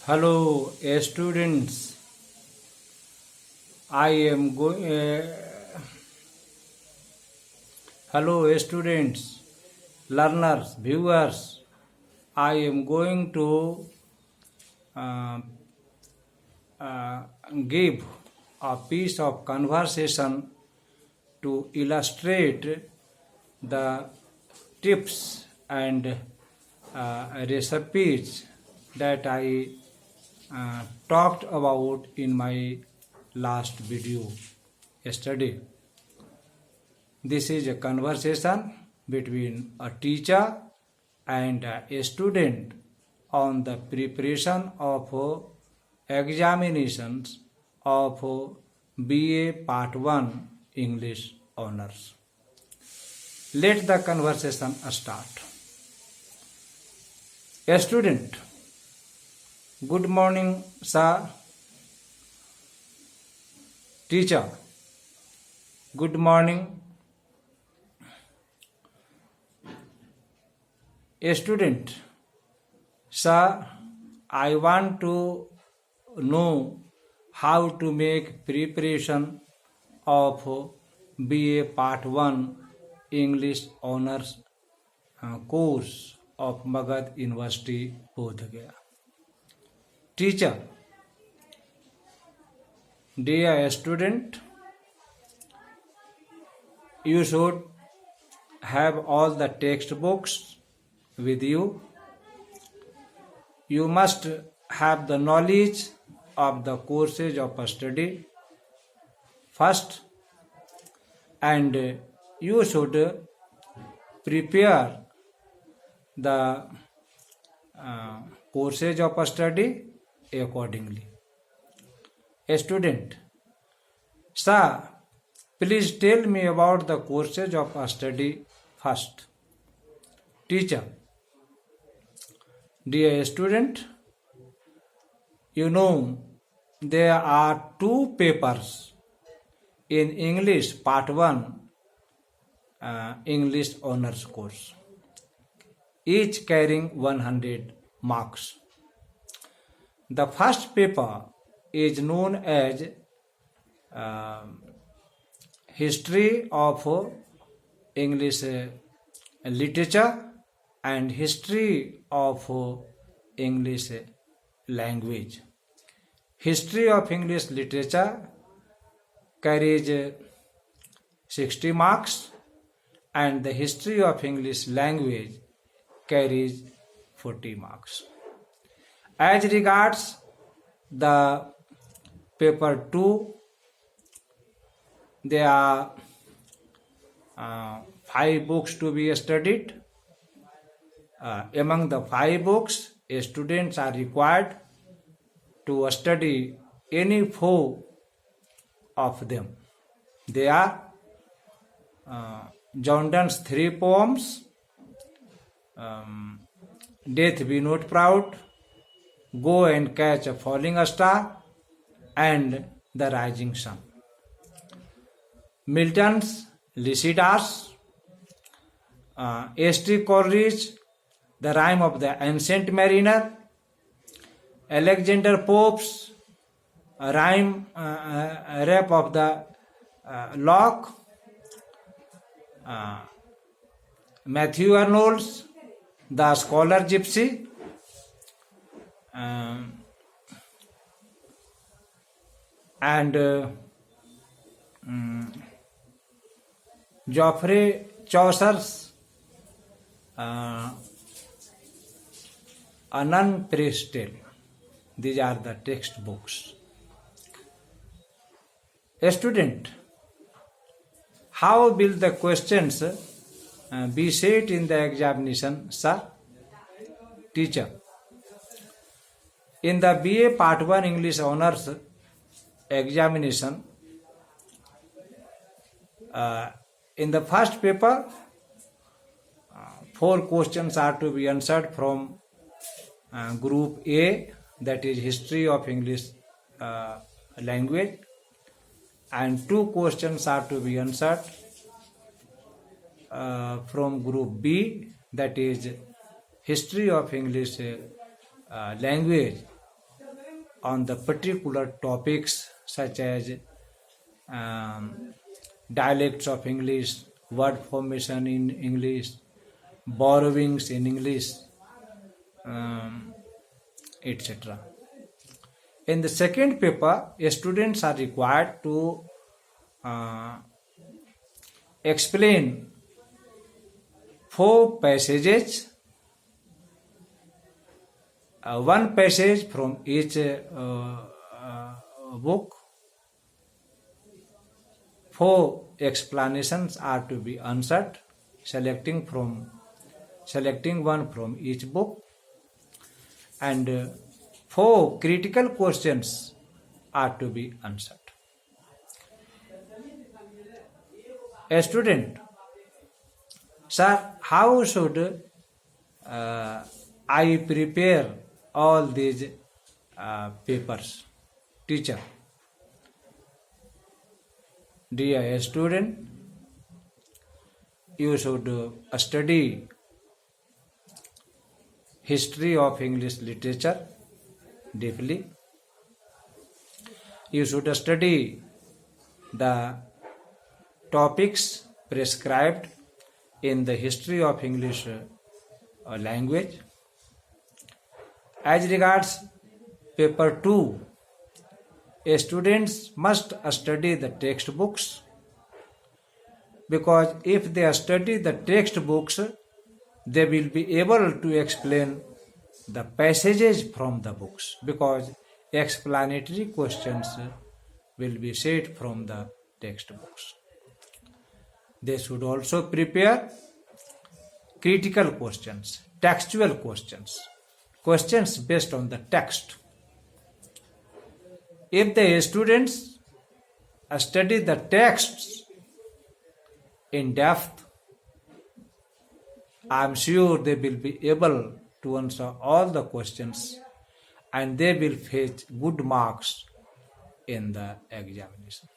Hello, students. I am going. Hello, students, learners, viewers. I am going to uh, uh, give a piece of conversation to illustrate the tips and recipes that I talked about in my last video yesterday. This is a conversation between a teacher and a student on the preparation of examinations of BA Part 1 English Honors. Let the conversation start. A student, good morning, sir. Teacher, good morning. A student, sir, I want to know how to make preparation of BA Part 1 English Honors course of Magad University, Bodh Gaya. Teacher, dear student, you should have all the textbooks with you. You must have the knowledge of the courses of study first, and you should prepare the courses of study accordingly. A student, sir, please tell me about the courses of study first. Teacher, dear student, you know there are two papers in English Part 1 English Honors course, each carrying 100 marks. The first paper is known as History of English Literature and History of English Language. History of English Literature carries 60 marks and the History of English Language carries 40 marks. As regards the paper 2, there are 5 books to be studied. Among the 5 books, students are required to study any 4 of them. They are John Donne's 3 poems, Death Be Not Proud, Go and Catch a Falling Star, and The Rising Sun. Milton's Lycidas, S.T. Coleridge, The Rime of the Ancient Mariner, Alexander Pope's Rape of the Lock, Matthew Arnold's The Scholar Gypsy, and Geoffrey Chaucer's A Nun Priest's Tale. These are the textbooks. A student, how will the questions be set in the examination, sir? Teacher, in the BA Part 1 English Honors examination, in the first paper, 4 questions are to be answered from Group A, that is History of English Language, and 2 questions are to be answered from Group B, that is History of English Language, on the particular topics such as dialects of English, word formation in English, borrowings in English, etc. In the second paper, students are required to explain 4 passages, one passage from each book. 4 explanations are to be answered, selecting one from each book, and 4 critical questions are to be answered. A student, sir, how should I prepare all these papers? Teacher, dear student, you should study history of English literature deeply. You should study the topics prescribed in the history of English language. As regards paper 2, students must study the textbooks, because if they study the textbooks, they will be able to explain the passages from the books, because explanatory questions will be set from the textbooks. They should also prepare critical questions, textual questions, questions based on the text. If the students study the texts in depth, I am sure they will be able to answer all the questions and they will fetch good marks in the examination.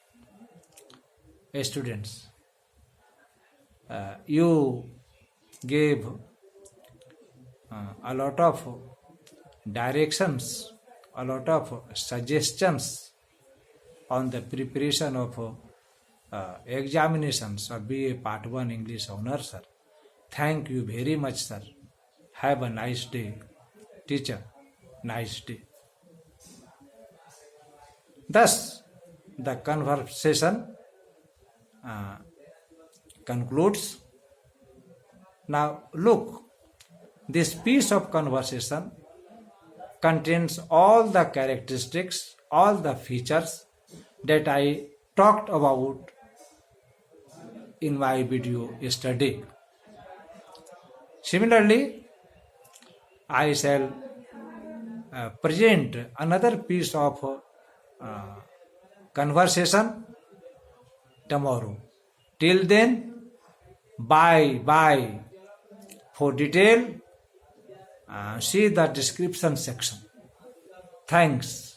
Students, you gave a lot of directions, a lot of suggestions on the preparation of examinations of BA Part 1 English Honours, sir. Thank you very much, sir. Have a nice day. Teacher, nice day. Thus, the conversation concludes. Now, look, this piece of conversation contains all the characteristics, all the features that I talked about in my video yesterday. Similarly, I shall present another piece of conversation tomorrow. Till then, bye. For detail, see the description section. Thanks.